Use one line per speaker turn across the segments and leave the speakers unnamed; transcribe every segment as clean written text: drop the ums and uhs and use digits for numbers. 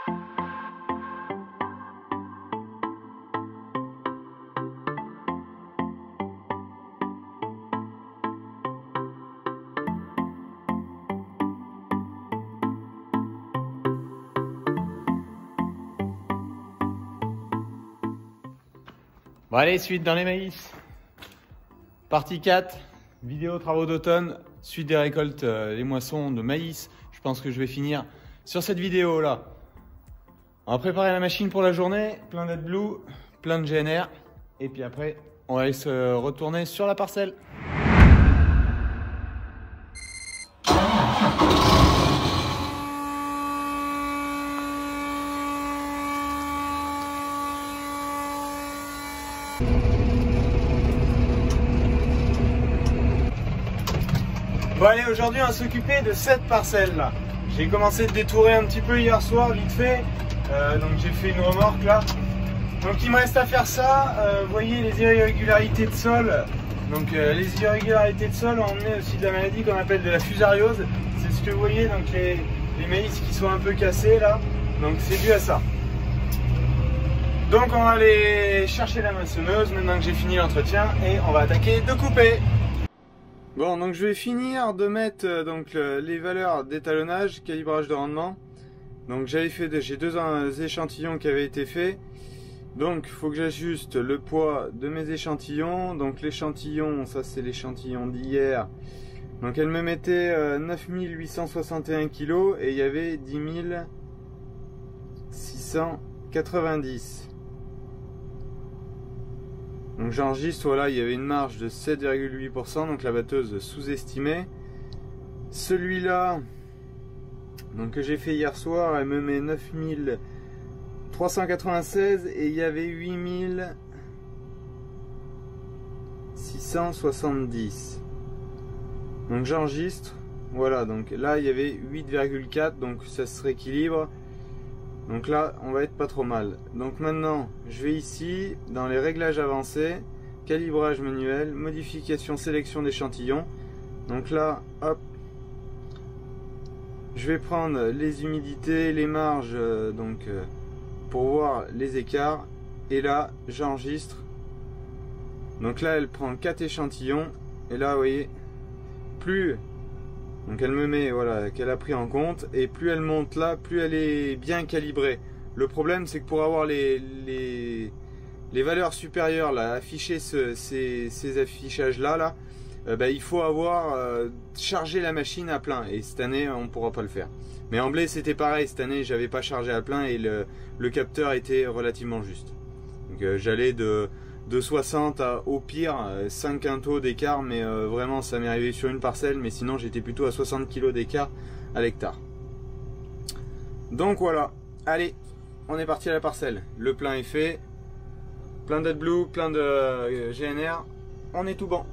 Bon allez, suite dans les maïs. Partie 4, vidéo travaux d'automne, suite des récoltes, les moissons de maïs. Je pense que je vais finir sur cette vidéo là. On va préparer la machine pour la journée, plein d'AdBlue, plein de GNR. Et puis après, on va aller se retourner sur la parcelle. Bon allez, aujourd'hui on va s'occuper de cette parcelle là. J'ai commencé de détourer un petit peu hier soir, vite fait. Donc j'ai fait une remorque là. Donc il me reste à faire ça. Vous voyez les irrégularités de sol. Donc les irrégularités de sol ont emmené aussi de la maladie qu'on appelle de la fusariose. C'est ce que vous voyez, donc les maïs qui sont un peu cassés là. Donc c'est dû à ça. Donc on va aller chercher la moissonneuse maintenant que j'ai fini l'entretien et on va attaquer de couper. Bon, donc je vais finir de mettre les valeurs d'étalonnage, calibrage de rendement. Donc j'ai deux échantillons qui avaient été faits. Donc il faut que j'ajuste le poids de mes échantillons. Donc l'échantillon, ça c'est l'échantillon d'hier. Donc elle me mettait 9861 kg et il y avait 10 690. Donc j'enregistre, voilà, il y avait une marge de 7,8%, donc la batteuse sous-estimée. Celui-là, donc que j'ai fait hier soir, elle me met 9396 et il y avait 8670. Donc j'enregistre, voilà, donc là il y avait 8,4, donc ça se rééquilibre. Donc là, on va être pas trop mal. Donc maintenant, je vais ici, dans les réglages avancés, calibrage manuel, modification, sélection d'échantillons. Donc là, hop, je vais prendre les humidités, les marges, pour voir les écarts. Et là, j'enregistre. Donc là, elle prend 4 échantillons. Et là, vous voyez, plus... Donc elle me met, voilà, qu'elle a pris en compte, et plus elle monte là, plus elle est bien calibrée. Le problème c'est que pour avoir les valeurs supérieures, là, afficher ces affichages là, il faut avoir chargé la machine à plein, et cette année on ne pourra pas le faire. Mais en blé c'était pareil, cette année j'avais pas chargé à plein et le capteur était relativement juste. Donc j'allais de 60 à au pire 5 quintaux d'écart, mais vraiment ça m'est arrivé sur une parcelle, mais sinon j'étais plutôt à 60 kg d'écart à l'hectare. Donc voilà, allez, on est parti à la parcelle. Le plein est fait, plein d'AdBlue, plein de GNR, on est tout bon.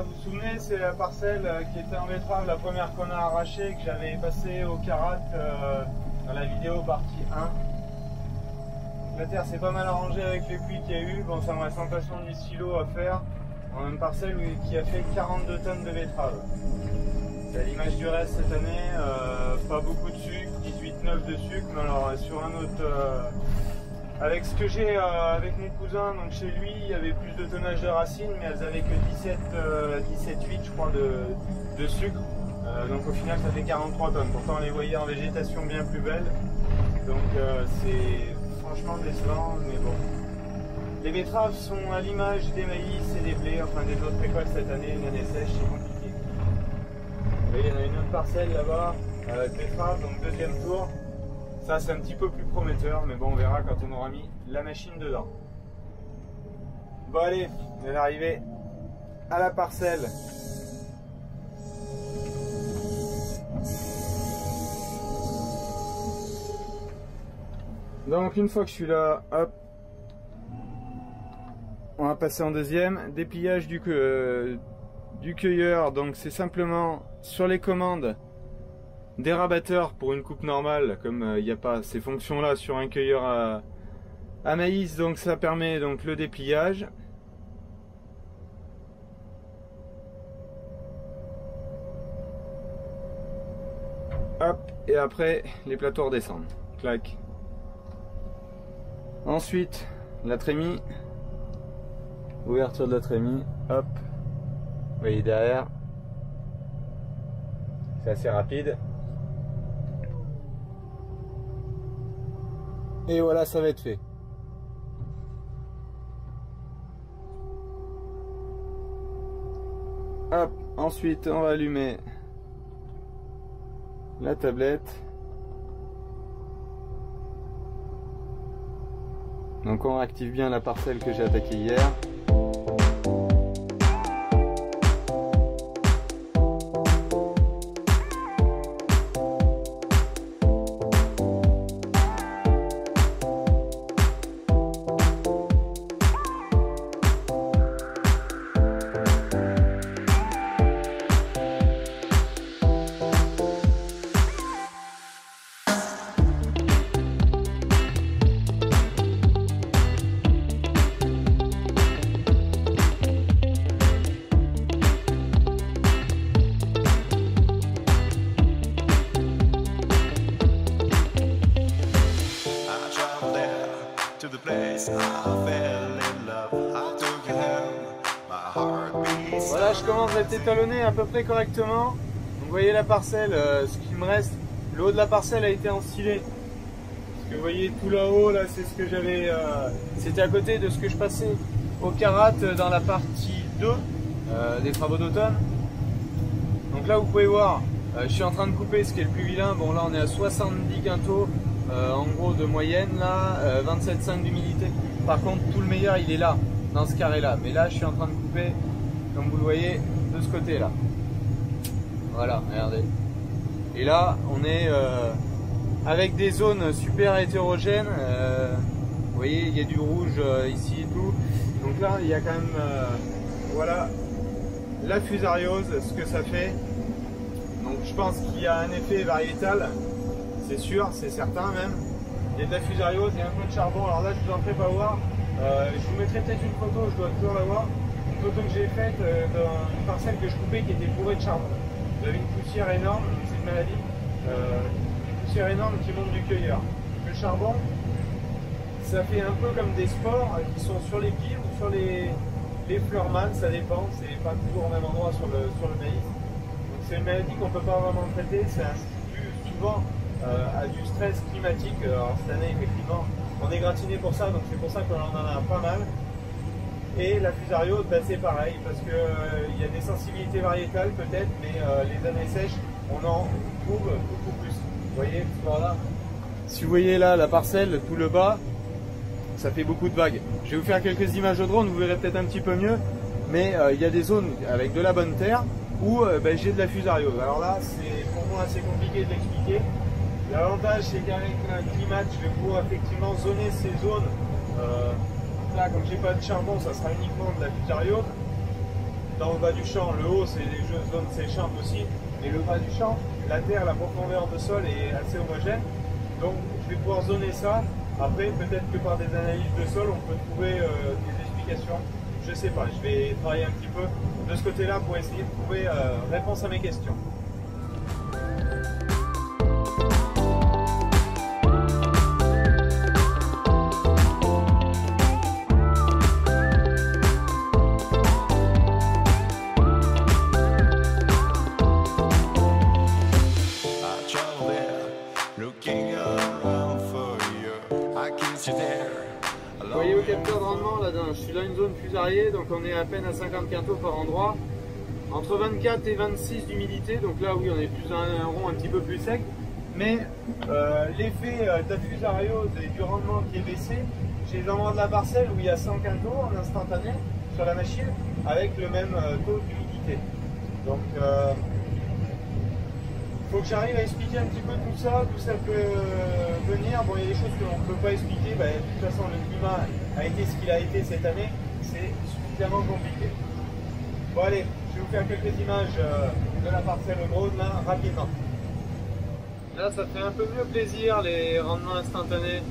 Vous vous souvenez, c'est la parcelle qui était en betterave, la première qu'on a arrachée, que j'avais passée au Karat dans la vidéo partie 1. La terre s'est pas mal arrangée avec les pluies qu'il y a eu. Bon, ça me reste un passement de 10 kg à faire. On a une parcelle qui a fait 42 tonnes de betterave. C'est à l'image du reste cette année, pas beaucoup de sucre, 18,9 de sucre, mais alors sur un autre... avec ce que j'ai avec mon cousin, donc chez lui, il y avait plus de tonnage de racines, mais elles avaient que 17,8 je crois de sucre. Donc au final ça fait 43 tonnes. Pourtant on les voyait en végétation bien plus belle. Donc c'est franchement décevant, mais bon. Les betteraves sont à l'image des maïs et des blés, enfin des autres récoltes cette année, une année sèche, c'est compliqué. Vous voyez, il y en a une autre parcelle là-bas, betterave, donc deuxième tour. Ça c'est un petit peu plus prometteur, mais bon on verra quand on aura mis la machine dedans. Bon allez, on est arrivé à la parcelle. Donc une fois que je suis là, hop, on va passer en deuxième. Dépliage du cueilleur, donc c'est simplement sur les commandes des rabatteurs pour une coupe normale, comme il n'y a pas ces fonctions là sur un cueilleur à maïs, donc ça permet donc le dépliage. Hop, et après les plateaux redescendent. Clac. Ensuite la trémie, ouverture de la trémie, hop, vous voyez derrière, c'est assez rapide. Et voilà, ça va être fait. Hop, ensuite on va allumer la tablette. Donc on réactive bien la parcelle que j'ai attaquée hier. Voilà, je commence à être étalonné à peu près correctement. Donc, vous voyez la parcelle, ce qui me reste, le haut de la parcelle a été ensilé. Parce que vous voyez tout là-haut, là, c'est ce que j'avais, c'était à côté de ce que je passais au Carat dans la partie 2 des travaux d'automne. Donc là, vous pouvez voir, je suis en train de couper ce qui est le plus vilain. Bon, là, on est à 70 quintaux, en gros de moyenne, là, 27,5 d'humidité. Par contre, tout le meilleur, il est là, dans ce carré-là. Mais là, je suis en train de couper, comme vous le voyez, de ce côté-là. Voilà, regardez. Et là, on est avec des zones super hétérogènes. Vous voyez, il y a du rouge ici et tout. Donc là, il y a quand même, voilà, la fusariose, ce que ça fait. Donc je pense qu'il y a un effet variétal, c'est sûr, c'est certain même. Il y a de la fusariose, il y a un peu de charbon. Alors là, je vous en fais pas voir. Je vous mettrai peut-être une photo, je dois toujours la voir. Une photo que j'ai faite d'une parcelle que je coupais qui était bourrée de charbon. J'avais une poussière énorme, c'est une maladie. Une poussière énorme qui monte du cueilleur. Le charbon, ça fait un peu comme des spores qui sont sur les pieds ou sur les fleurs mâles, ça dépend. C'est pas toujours au même endroit sur le maïs. Donc c'est une maladie qu'on ne peut pas vraiment traiter. C'est dû souvent à du stress climatique. Alors cette année, effectivement, on est gratiné pour ça, donc c'est pour ça qu'on en a pas mal. Et la fusariose, ben, c'est pareil, parce que il y a des sensibilités variétales peut-être, mais les années sèches, on en trouve beaucoup plus. Vous voyez, voilà. Si vous voyez là la parcelle, tout le bas, ça fait beaucoup de vagues. Je vais vous faire quelques images au drone, vous verrez peut-être un petit peu mieux, mais il y a des zones avec de la bonne terre où ben, j'ai de la fusariose. Alors là, c'est pour moi assez compliqué de l'expliquer. L'avantage, c'est qu'avec un climat, je vais pouvoir effectivement zoner ces zones. Là, comme j'ai pas de charbon, ça sera uniquement de la fusariose. Dans le bas du champ, le haut, c'est les zones séchantes aussi. Et le bas du champ, la terre, la profondeur de sol est assez homogène. Donc, je vais pouvoir zoner ça. Après, peut-être que par des analyses de sol, on peut trouver des explications. Je sais pas, je vais travailler un petit peu de ce côté-là pour essayer de trouver réponse à mes questions. Vous voyez au capteur de rendement, là, je suis dans une zone fusariée, donc on est à peine à 50 quintaux par endroit. Entre 24 et 26 d'humidité, donc là oui on est plus un rond un petit peu plus sec. Mais l'effet de la fusariose et du rendement qui est baissé, j'ai les endroits de la parcelle où il y a 100 quintaux en instantané sur la machine, avec le même taux d'humidité. Donc faut que j'arrive à expliquer un petit peu tout ça, d'où ça peut venir. Bon, il y a des choses qu'on ne peut pas expliquer. Bah, de toute façon, le climat a été ce qu'il a été cette année. c'est suffisamment compliqué. Bon allez, je vais vous faire quelques images de la parcelle drone là, rapidement. Là ça fait un peu mieux plaisir les rendements instantanés.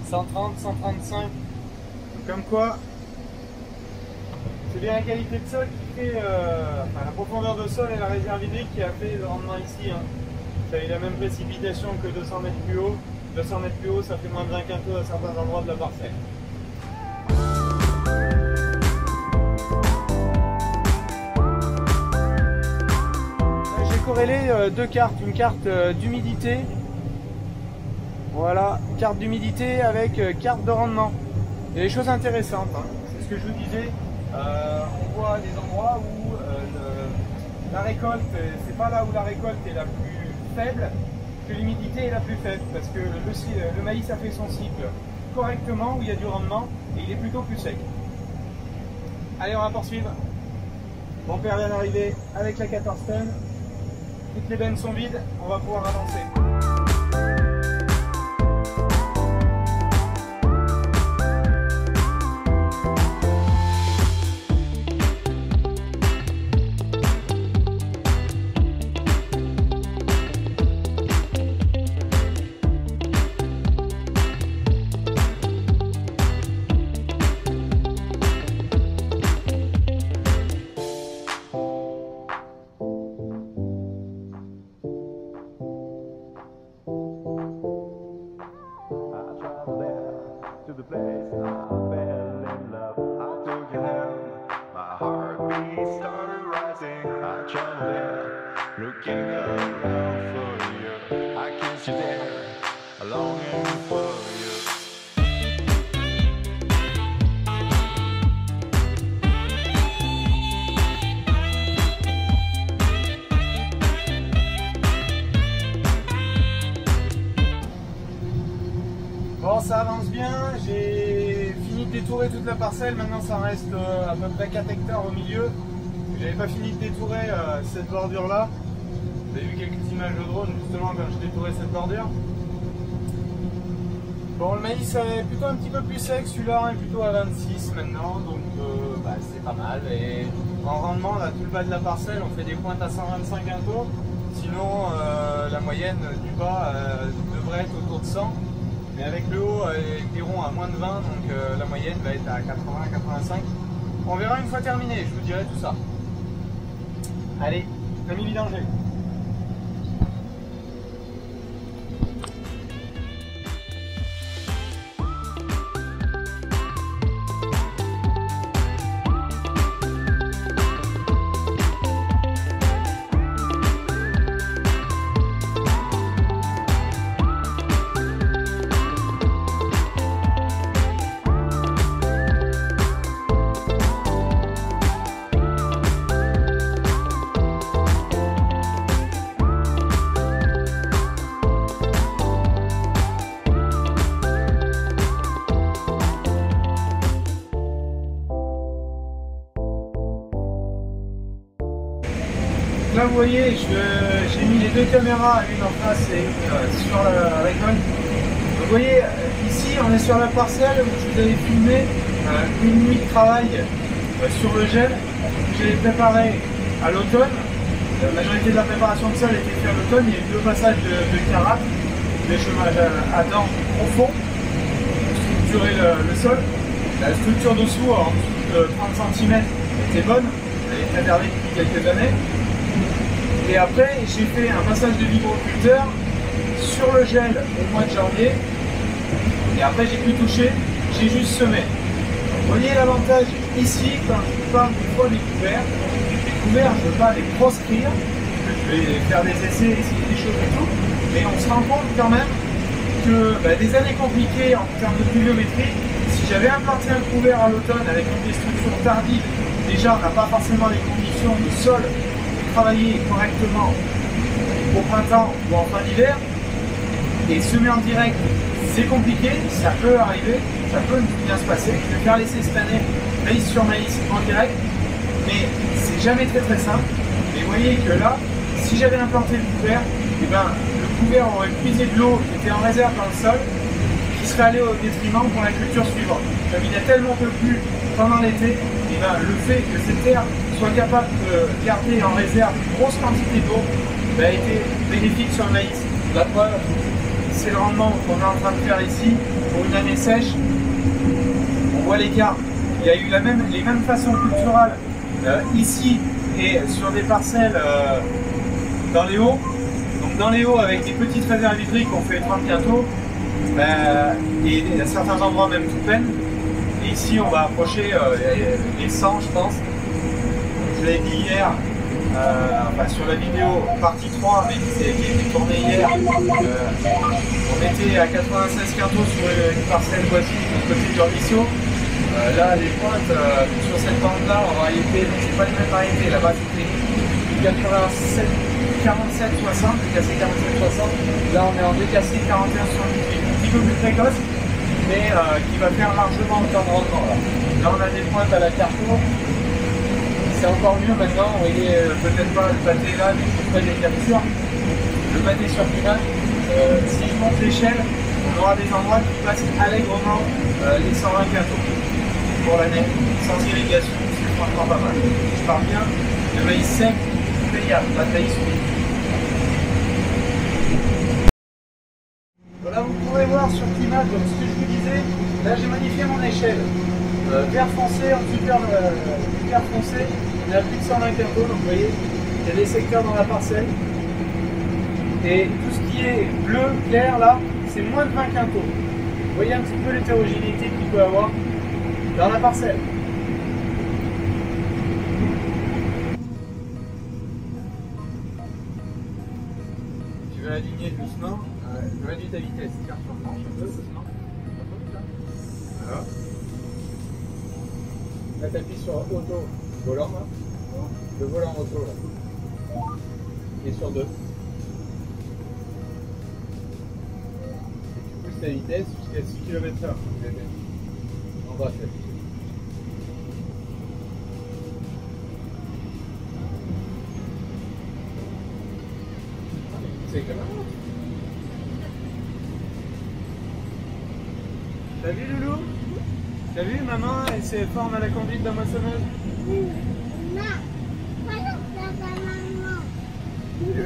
130, 135. Comme quoi, c'est bien la qualité de sol qui fait, enfin, la profondeur de sol et la réserve hydrique qui a fait le rendement ici. Hein. Ça a eu la même précipitation que 200 mètres plus haut. 200 mètres plus haut, ça fait moins de 20 quintaux à certains endroits de la parcelle. J'ai corrélé deux cartes, une carte d'humidité, voilà, carte d'humidité avec carte de rendement. Il y a des choses intéressantes, hein. C'est ce que je vous disais, on voit des endroits où la récolte, c'est pas là où la récolte est la plus faible que l'humidité est la plus faible, parce que le maïs a fait son cycle correctement, où il y a du rendement, et il est plutôt plus sec. Allez, on va poursuivre. Mon père vient d'arriver avec la 14 tonnes, toutes les bennes sont vides, on va pouvoir avancer. Bon, ça avance bien, j'ai fini de détourer toute la parcelle, maintenant ça reste à peu près 4 hectares au milieu. J'avais pas fini de détourer cette bordure là. Vous avez vu quelques images de drone justement quand je détourais cette bordure. Bon, le maïs est plutôt un petit peu plus sec, celui-là est plutôt à 26 maintenant, donc c'est pas mal. Et en rendement, là, tout le bas de la parcelle, on fait des pointes à 125 quintaux. Sinon, la moyenne du bas devrait être autour de 100. Mais avec le haut, des ronds à moins de 20, donc la moyenne va être à 80-85. On verra une fois terminé, je vous dirai tout ça. Allez, ami vidanger. Là vous voyez, j'ai mis les deux caméras, une en face et une sur la récolte. Vous voyez, ici on est sur la parcelle où je vous avais filmé une nuit de travail sur le gel que j'avais préparé à l'automne. La majorité de la préparation de sol était faite à l'automne. Il y a eu deux passages de carate, des chômages à dents profonds pour structurer le sol. La structure dessous, en dessous de 30 cm, était bonne, elle est préservée depuis quelques années. Et après, j'ai fait un passage de vibroculteur sur le gel au mois de janvier. Et après, j'ai pu toucher, j'ai juste semé. Vous voyez l'avantage ici, quand je parle des fois des couverts. Les couverts, je ne veux pas les proscrire. Je vais faire des essais, essayer des choses et tout. Mais on se rend compte quand même que des années compliquées en termes de pluviométrie, si j'avais implanté un couvert à l'automne avec une destruction tardive, déjà on n'a pas forcément les conditions de sol travailler correctement au printemps ou en fin d'hiver, et semer en direct c'est compliqué, ça peut arriver, ça peut bien se passer. Je vais faire l'essai cette année maïs sur maïs en direct, mais c'est jamais très simple. Et vous voyez que là, si j'avais implanté le couvert, le couvert aurait puisé de l'eau qui était en réserve dans le sol, qui serait allé au détriment pour la culture suivante. Comme il a tellement plu pendant l'été, et ben, le fait que ces terres soient capables de garder en réserve une grosse quantité d'eau ben, a été bénéfique sur le maïs. La preuve, c'est le rendement qu'on est en train de faire ici pour une année sèche. On voit l'écart. Il y a eu les mêmes façons culturales ici et sur des parcelles dans les hauts. Donc dans les hauts avec des petites réserves hydriques qu'on fait étreindre bientôt, et à certains endroits même tout peine. Et ici on va approcher les 100 je pense. Je l'ai dit hier, sur la vidéo partie 3 mais qui a été tournée hier, on était à 96 quintaux sur une parcelle voisine du côté du ruisseau. Là les pointes sur cette bande là en réalité, c'est pas une même variété, là-bas c'était 87, 47, 60, décassé 47, 60, là on est en décassé 41, 78, un petit peu plus précoce, mais qui va faire largement autant de rendement. Là on a des pointes à la Carrefour, c'est encore mieux maintenant, vous voyez peut-être pas le pâté là, mais je ferai des captures, le pâté sur Pinat, si je monte l'échelle, on aura des endroits qui passent allègrement les 120 quintaux pour l'année, sans irrigation, c'est franchement pas mal. Je parle bien de maïs sec, payable, pas de maïs humide. Voilà, vous pourrez voir sur Pinat, donc ce que je vous disais, là j'ai modifié mon échelle. Vert foncé, en super foncé, on est à plus de 120 quintaux, donc vous voyez, il y a des secteurs dans la parcelle. Et tout ce qui est bleu, clair, là, c'est moins de 20 quintaux. Vous voyez un petit peu l'hétérogénéité qu'il peut avoir dans la parcelle. Tu vas aligner doucement, réduis ta vitesse, tiens, un peu doucement. Voilà. Là, tu appuies sur auto, volant, là. Le volant auto, là. Et sur 2. Tu pousses ta vitesse jusqu'à 6 km/h. En bas, c'est quand même. T'as vu Loulou? T'as vu maman, elle s'est forme à la conduite d'un moissonneuse?
Non, pas la maman.
Oui.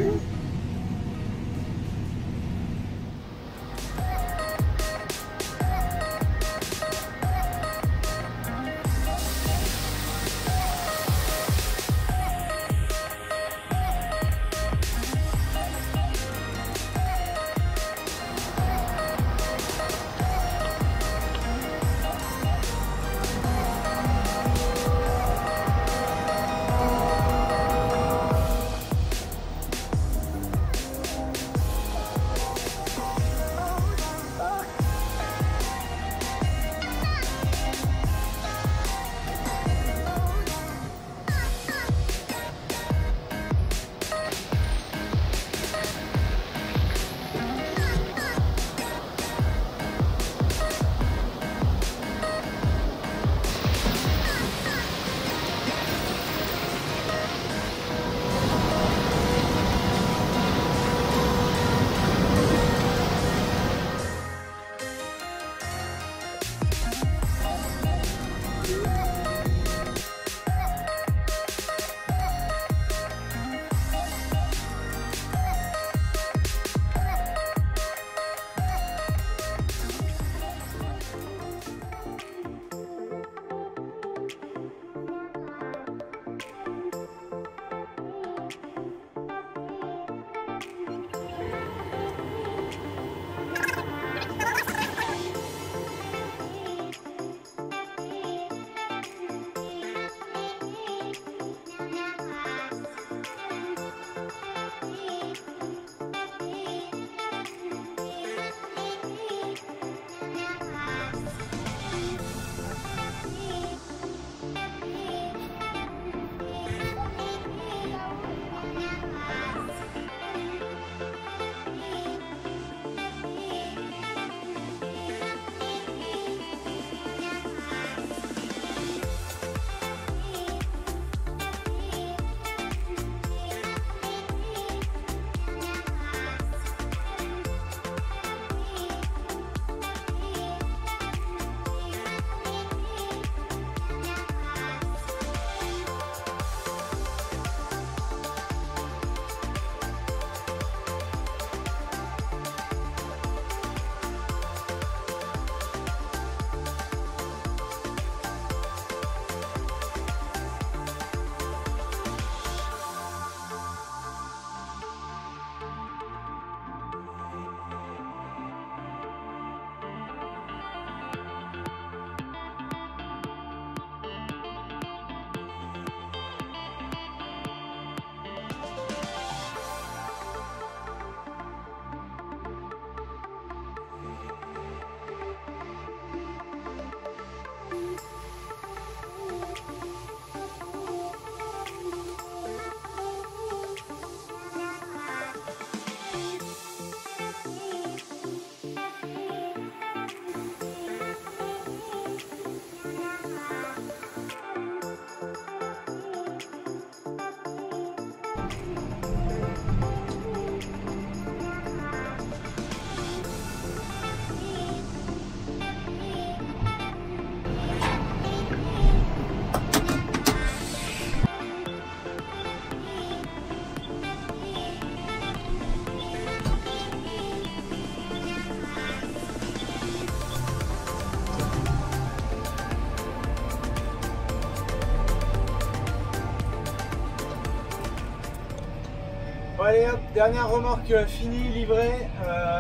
Bon allez hop, dernière remorque finie, livrée.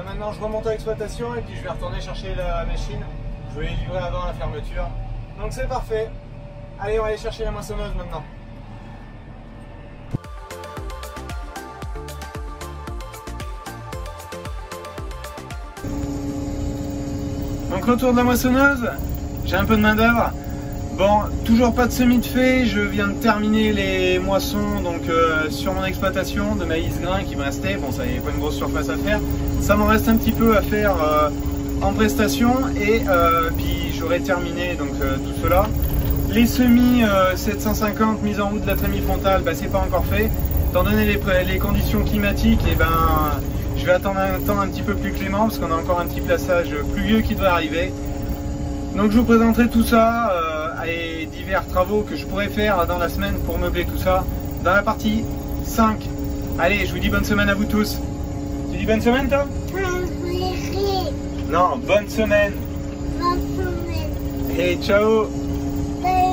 Maintenant je remonte à l'exploitation et puis je vais retourner chercher la machine. Je vais les livrer avant la fermeture. Donc c'est parfait. Allez, on va aller chercher la moissonneuse maintenant. Donc retour de la moissonneuse, j'ai un peu de main d'œuvre. Bon, toujours pas de semis de fait, je viens de terminer les moissons donc sur mon exploitation de maïs grain qui me restait. Bon, ça n'y avait pas une grosse surface à faire. Ça m'en reste un petit peu à faire en prestation et puis j'aurai terminé donc tout cela. Les semis 750 mise en route de la trémie frontale, bah, c'est pas encore fait. Étant donné les conditions climatiques, et ben je vais attendre un temps un petit peu plus clément parce qu'on a encore un petit plaçage pluvieux qui devrait arriver. Donc je vous présenterai tout ça et divers travaux que je pourrais faire dans la semaine pour meubler tout ça dans la partie 5. Allez, je vous dis bonne semaine à vous tous. Tu dis bonne semaine toi? Non, bonne semaine.
Bonne semaine.
Et ciao.
Bye.